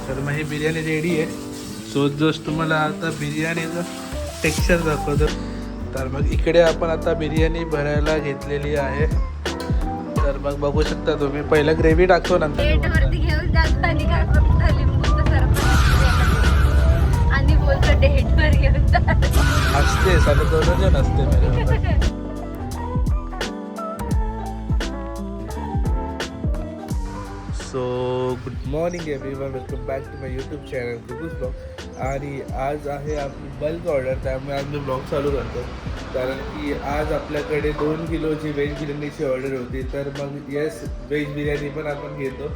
तर मग ही बिर्याणी रेडी आहे. सो जस्ट तुम्हाला आता बिर्याणीचं टेक्स्चर दाखवतो. तर मग इकडे आपण आता बिर्याणी भरायला घेतलेली आहे. तर मग बघू शकता तुम्ही, पहिलं ग्रेव्ही टाकतो नंतर घेऊन जातो आणि काय फक्त लिंबूचं सरबत आणि बोलतो डेटवर घेऊन जातो. असते साले 2 जण असते माझ्याबरोबर. So good morning everyone, welcome back to my YouTube channel कुकूस ब्लॉग. आणि आज आहे आपली बल्क ऑर्डर, त्यामुळे आज मी ब्लॉग चालू करतो. कारण की आज आपल्याकडे 2 किलोची व्हेज बिर्याणीची ऑर्डर होती. तर मग येस, व्हेज बिर्याणी पण आपण घेतो,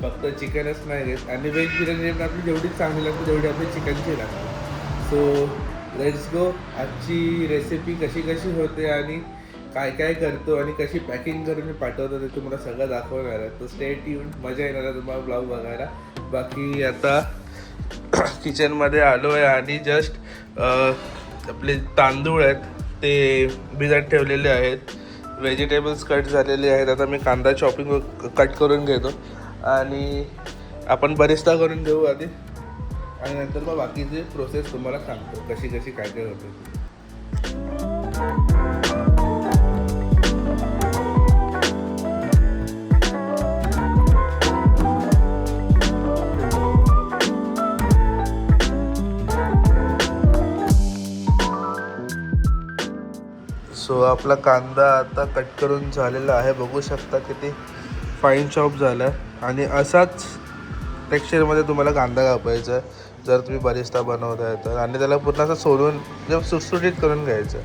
फक्त चिकनच नाही घेत. आणि व्हेज बिर्याणी आपली जेवढी चांगली लागते तेवढी आपली चिकनची लागते. So let's go. आजची रेसिपी कशी कशी होते आणि काय काय करतो आणि कशी पॅकिंग करून मी पाठवतो ते तुम्हाला सगळं दाखवणार आहे. तर स्टे ट्यून, मजा येणार आहे तुम्हाला ब्लॉग बघायला. बाकी आता किचनमध्ये आलो आहे आणि जस्ट आपले तांदूळ आहेत ते भिजत ठेवलेले आहेत. व्हेजिटेबल्स कट झालेले आहेत. आता मी कांदा चॉपिंग कट करून घेतो आणि आपण बरिस्ता करून घेऊ आधी, आणि नंतर मग बाकीची प्रोसेस तुम्हाला सांगतो कशी कशी काय काय होते. सो आपला कांदा आता कट करून झालेला आहे. बघू शकता किती फाईन चॉप झाला आहे. आणि असाच टेक्स्चरमध्ये तुम्हाला कांदा कापायचा आहे जर तुम्ही बरिस्ता बनवताय तर. आणि त्याला पूर्ण असं सोलून सुटसुटीत करून घ्यायचं,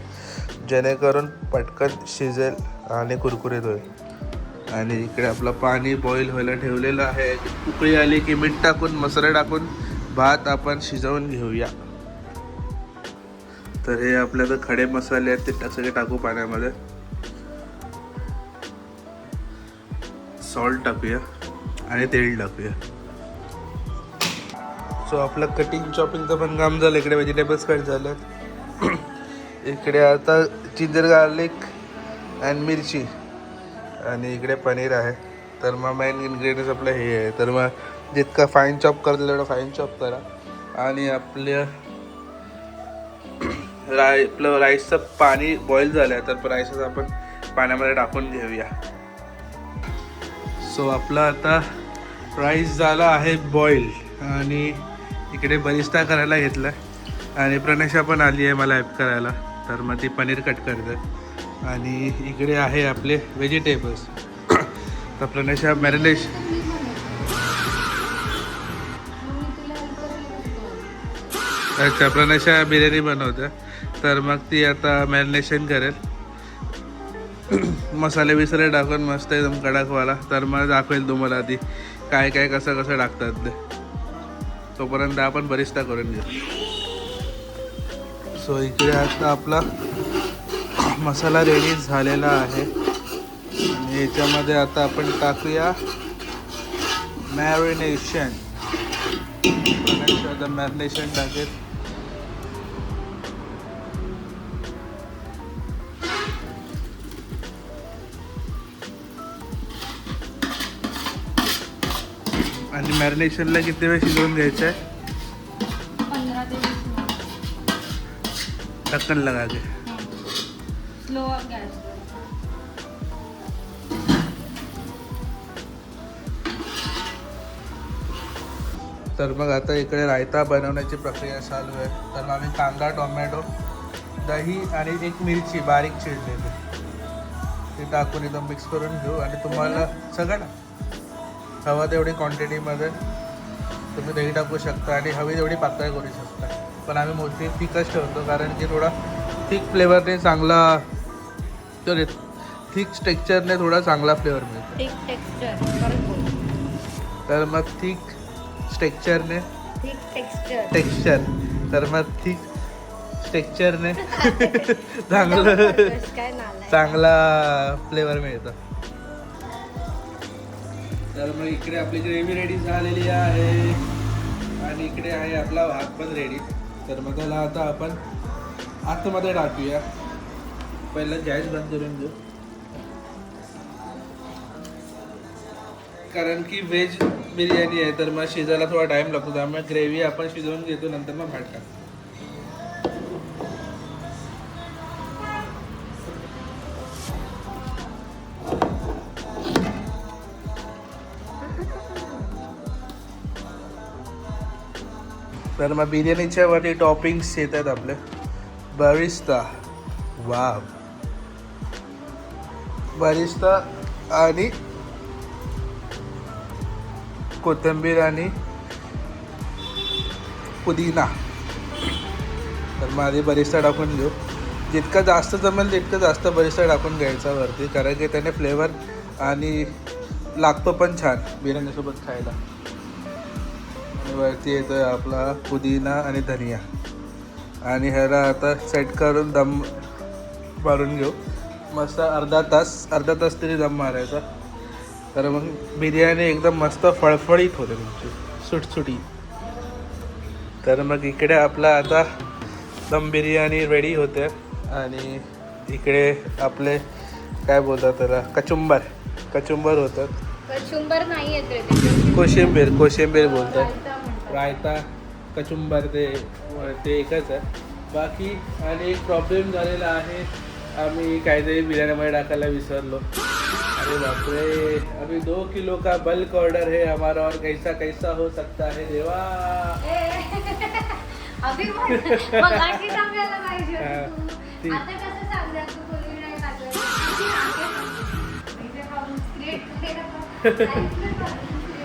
जेणेकरून पटकन शिजेल आणि कुरकुरीत होईल. आणि इकडे आपलं पाणी बॉईल व्हायला ठेवलेलं आहे. उकळी आली की मीठ टाकून मसाला टाकून भात आपण शिजवून घेऊया. तर हे आपल्या तर खडे मसाले आहेत ते सगळे टाकू पाण्यामध्ये. सॉल्ट टाकूया आणि तेल टाकूया. सो आपलं कटिंग चॉपिंगचं पण काम झालं. इकडे व्हेजिटेबल्स कट झालेत. इकडे आता जिंजर गार्लिक अँड मिरची, आणि इकडे पनीर आहे. तर मग मेन इन्ग्रेडियंट्स आपलं हे आहे. तर मग जितका फाईन चॉप करतो तेवढं फाईन चॉप करा. आणि आपलं राईसचं पाणी बॉईल झालं आहे, तर राईसच आपण पाण्यामध्ये टाकून घेऊया. सो आपला आता राईस झाला आहे बॉईल, आणि इकडे बरिस्ता करायला घेतला आहे. आणि प्रणेशा पण आली आहे मला हेल्प करायला, तर मग ती पनीर कट करते. आणि इकडे आहे आपले व्हेजिटेबल्स. तर प्रणेशा अच्छा, प्रणेशा बिर्याणी बनवते, तर मग ती आता मॅरिनेशन करेल मसाले बिसाले टाकून मस्त एकदम कडकवाला. तर मग दाखवेल तुम्हाला आधी काय काय कसं कसं टाकतात ते. तोपर्यंत आपण बरिस्ता करून घेऊ. सो इकडे आता आपला मसाला रेडी झालेला आहे. आणि याच्यामध्ये आता आपण टाकूया मॅरिनेशन. मॅरिनेशन टाकेल. आणि मॅरिनेशनला किती वेळ शिजवून घ्यायचं आहे? 15 ते 20 मिनिट. ढक्कन लगा के. Slow gas. तर मग आता इकडे रायता बनवण्याची प्रक्रिया चालू आहे. तर मग आम्ही कांदा, टोमॅटो, दही आणि एक मिरची बारीक चिरलेली ती टाकून एकदम मिक्स करून घेऊ. आणि तुम्हाला सगळं ना हवा तेवढी क्वांटिटीमध्ये तुम्ही दही टाकू शकता आणि हवी तेवढी पातळ करू शकता. पण आम्ही मोस्टली थिकच ठेवतो, कारण की थोडा थिक फ्लेवरने चांगला, तर थिक टेक्स्चरने थोडा चांगला फ्लेवर मिळतो. Thick texture. तर मग थिक टेक्स्चरने टेक्स्चर. तर मग थिक टेक्स्चरने चांगला फ्लेवर मिळतो. तर मग इकडे आपली ग्रेव्ही रेडी झालेली आहे आणि इकडे आहे आपला भात पण रेडी. तर मग त्याला आता आपण आतमध्ये टाकूया. पहिलं गॅस बंद करून घेऊ, कारण की व्हेज बिर्याणी आहे तर मग शिजायला थोडा टाइम लागतो, त्यामुळे ग्रेव्ही आपण शिजवून घेतो, नंतर मग भात टाकतो. तर मग बिर्याणीच्या वरती टॉपिंग्स येतात आपले बरिस्ता. वाव, बरिस्ता आणि कोथिंबीर आणि पुदिना. तर मग आधी बरिस्ता टाकून घेऊ, जितका जास्त जमेल तितकं जास्त बरिस्ता टाकून घ्यायचा वरती, कारण की त्याने फ्लेवर आणि लागतो पण छान बिर्याणीसोबत खायला. आणि वरती येतो आपला पुदिना आणि धनिया. आणि ह्याला आता सेट करून दम मारून घेऊ मस्त अर्धा तास तरी दम मारायचा. तर मग बिर्याणी एकदम मस्त फळफळीत होते तुमची, सुटसुटी. तर मग इकडे आपला आता दम बिर्याणी रेडी होते. आणि इकडे आपले काय बोलतात त्याला, कचुंबर होतात. कचुंबर नाही येत रे ते. कोशिंबीर बोलतात. रायता म्हणतात. रायता कचुंबर ते एकच आहे. बाकी आणि एक प्रॉब्लेम झालेला आहे, आम्ही काहीतरी बिर्याणीमध्ये टाकायला विसरलो. अरे बापरे, अभी 2 किलो का बल्क ऑर्डर है हमारा और कैसा हो सकता है देवा. अभी मग आधी सांगायला पाहिजे हा, होतं तू. ठीक. आता कसं सांगणार तू, कोणी नाही टाकलं.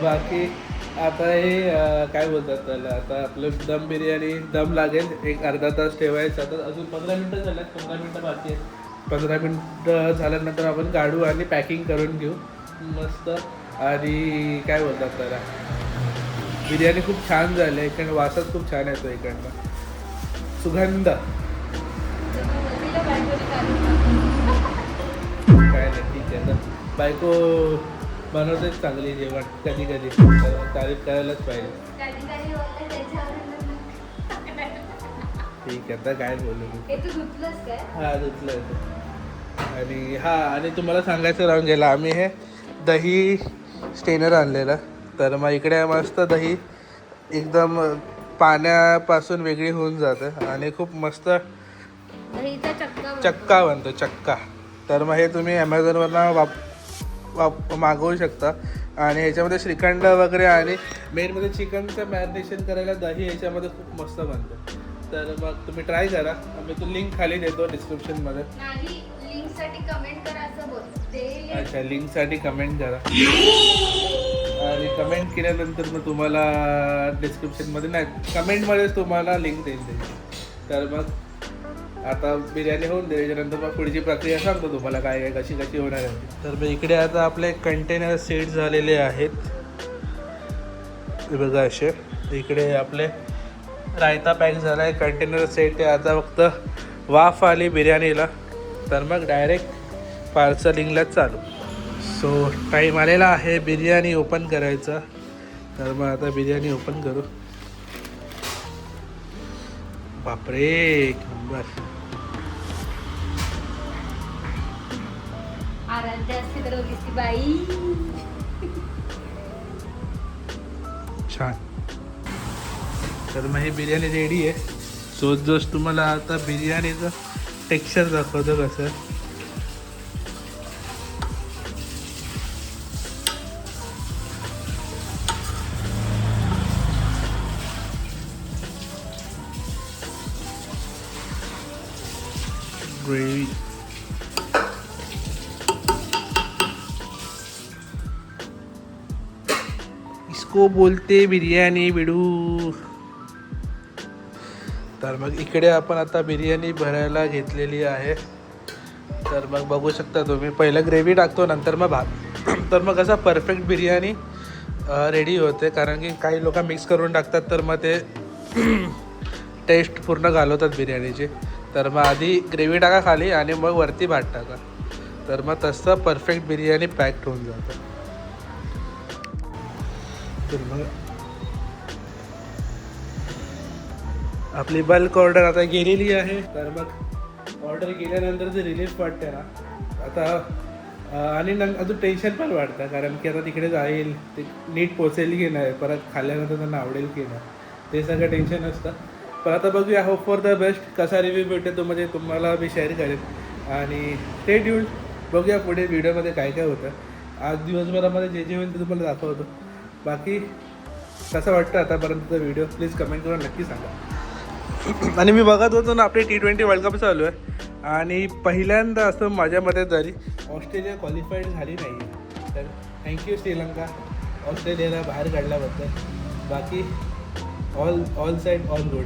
बाकी आता हे काय बोलतात त्याला, आता आपलं दम बिर्याणी दम लागेल, एक अर्धा तास ठेवायचं. आता अजून 15 मिनटं झाल्यात, 15 मिनटं बाकी आहेत. 15 मिनटं झाल्यानंतर आपण काढू आणि पॅकिंग करून घेऊ मस्त. आणि काय बोलतात त्याला, बिर्याणी खूप छान झाली, इकडनं वासच खूप छान येतो, इकडनं सुगंध. काय नाही, ठीक आहे. तर बायको बनवतेच चांगली जेवण कधी कधी, तर तारीफ करायलाच पाहिजे. ठीक आहे, तर काय बोलू मी. हा, धुतलं आहे. आणि आणि तुम्हाला सांगायचं राहून गेलं, आम्ही हे दही स्टेनर आणलेलं. तर मग इकडे मस्त दही एकदम पाण्यापासून वेगळी होऊन जातं आणि खूप मस्त चक्का बनतो, चक्का. तर मग हे तुम्ही ॲमेझॉनवरनं मागवू शकता. आणि ह्याच्यामध्ये श्रीखंड वगैरे आणि मेन म्हणजे चिकनचं मॅरिनेशन करायला दही ह्याच्यामध्ये खूप मस्त बनतं. तर मग तुम्ही ट्राय करा, मी तो लिंक खाली देतो डिस्क्रिप्शनमध्ये. अच्छा, लिंकसाठी कमेंट करा. आणि कमेंट केल्यानंतर मग तुम्हाला डिस्क्रिप्शनमध्ये नाही, कमेंटमध्येच तुम्हाला लिंक देईल त्याची. तर मग आता बिर्याणी होऊन दे, त्याच्यानंतर मग पुढची प्रक्रिया सांगतो तुम्हाला काय आहे, कशी होणार आहे. तर मग इकडे आता आपले कंटेनर सेट झालेले आहेत, बघा असे. इकडे आपले रायता पॅक झाला आहे, कंटेनर सेट आहे. आता फक्त वाफ आली बिर्याणीला, तर मग डायरेक्ट पार्सलिंगला चालू. सो टाईम आलेला आहे बिर्याणी ओपन करायचा. तर मग आता बिर्याणी ओपन करू. बापरे, नंबर. बाई छान. तर मग ही बिर्याणी रेडी आहे. सो जस्ट तुम्हाला आता बिर्याणीचं टेक्स्चर दाखवतो कसं. ग्रेवी इसको बोलते बिर्याणी बिडू. तर मग इकडे आपण आता बिर्याणी भरायला घेतलेली आहे. तर मग बघू शकता तुम्ही, पहिलं ग्रेव्ही टाकतो, नंतर मग भात. तर मग असा परफेक्ट बिर्याणी रेडी होते, कारण की काही लोक मिक्स करून टाकतात, तर मग ते टेस्ट पूर्ण घालवतात बिर्याणीची. तर मग आधी ग्रेव्ही टाका खाली आणि मग वरती भात टाका, तर मग तसं परफेक्ट बिर्याणी पॅक्ड होऊन जातं. तर मग आपली बल्क ऑर्डर आता गेलेली आहे. तर मग ऑर्डर केल्यानंतर जे रिलीफ वाटते ना, आता आणि अजून टेन्शन पण वाटतं कारण की आता तिकडे जाईल ते नीट पोचेल की नाही, परत खाल्ल्यानंतर त्यांना आवडेल की नाही, ते सगळं टेन्शन असतं. पण आता बघूया, होप फॉर द बेस्ट. कसा रिव्ह्यू भेटेल तो म्हणजे तुम्हाला मी शेअर करेन आणि स्टे ट्यून्ड. बघूया पुढे व्हिडिओमध्ये काय काय होतं. आज दिवसभरामध्ये जे जे होईल ते तुम्हाला दाखवतो. बाकी कसं वाटतं आतापर्यंतचा व्हिडिओ प्लीज कमेंट करून नक्की सांगा. आणि मी बघत होतो ना आपली T20 वर्ल्ड कप चालू आहे आणि पहिल्यांदा असं माझ्या मते तरी ऑस्ट्रेलिया क्वालिफाईड झाली नाही आहे. तर थँक्यू श्रीलंका ऑस्ट्रेलियाला बाहेर काढल्याबद्दल. बाकी ऑल साईड ऑल गुड.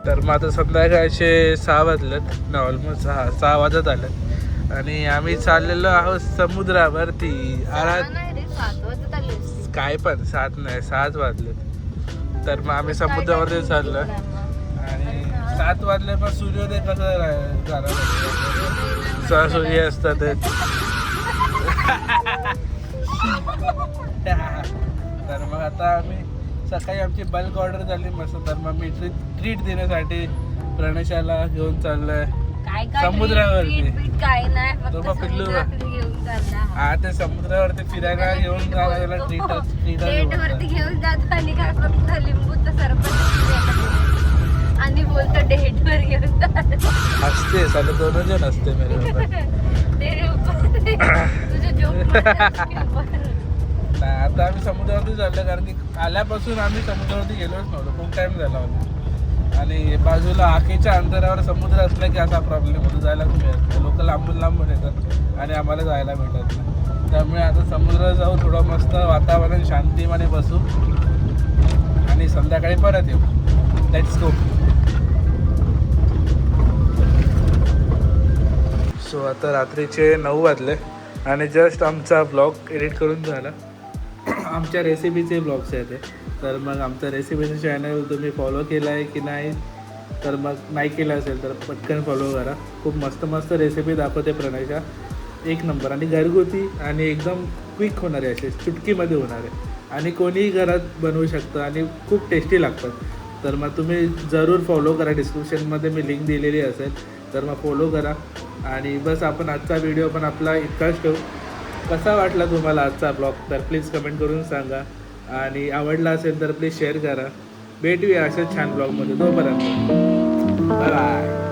तर मग आता संध्याकाळचे 6 वाजलेत ना, ऑलमोस्ट 6 वाजत आलेत आणि आम्ही चाललेलो आहोत समुद्रावरती. काय पण 7 नाही 6 वाजलेत. तर मग आम्ही समुद्रावरती चाललो आणि 7 वाजले पण सूर्योदय कसं झाला, सूर्य असतात. तर मग आता आम्ही सकाळी आमची बल्क ऑर्डर झाली मस्त. तर मग मी ट्रीट देण्यासाठी प्रणशाला घेऊन चाललोय समुद्रावरती. काय नाही फक्त तो मग पिल्लू घेऊन चालला. हा ते समुद्रावरती फिरायला घेऊन जायला त्याला डेट वरती घेऊन जातो आणि काय फक्त लिंबूचा सरबत आणि बोलतो डेट वर घेऊन जातो. असते साले 2 जण असते मेरे तुझ्या जोक नाही. आता आम्ही समुद्रावरती चाललो कारण की आल्यापासून आम्ही समुद्रावरती गेलोच नव्हतो. खूप टाईम झाला होता आणि बाजूला आखेच्या अंतरावर समुद्र असला की असा प्रॉब्लेम होतो, जायलाच मिळत नाही. लोक लांबून लांबून येतात आणि आम्हाला जायला भेटत नाही. त्यामुळे आता समुद्रात जाऊ, थोडं मस्त वातावरण शांतीमाने बसू आणि संध्याकाळी परत येऊ. Let's go. सो आता रात्रीचे 9 वाजले आणि जस्ट आमचा ब्लॉग एडिट करून झाला. आमच्या रेसिपीचे ब्लॉग्स आहेत ते. तर मग आमचं रेसिपीचं चॅनल तुम्ही फॉलो केलं आहे की नाही, तर मग नाही केलं असेल तर पटकन फॉलो करा. खूप मस्त मस्त रेसिपी दाखवते प्रणयच्या, एक नंबर आणि घरगुती आणि एकदम क्विक होणारे, असे चुटकीमध्ये होणारे आणि कोणीही घरात बनवू शकतं आणि खूप टेस्टी लागतात. तर मग तुम्ही जरूर फॉलो करा. डिस्क्रिप्शनमध्ये मी लिंक दिलेली असेल तर मग फॉलो करा. आणि बस आपण आजचा व्हिडिओ पण आपला इतकाच ठेवू. कसा वाटला तुम्हाला आजचा ब्लॉग तर प्लीज कमेंट करून सांगा आणि आवडला असेल तर प्लीज शेअर करा. भेटूया अशाच छान ब्लॉगमध्ये. तोपर्यंत बाय बाय.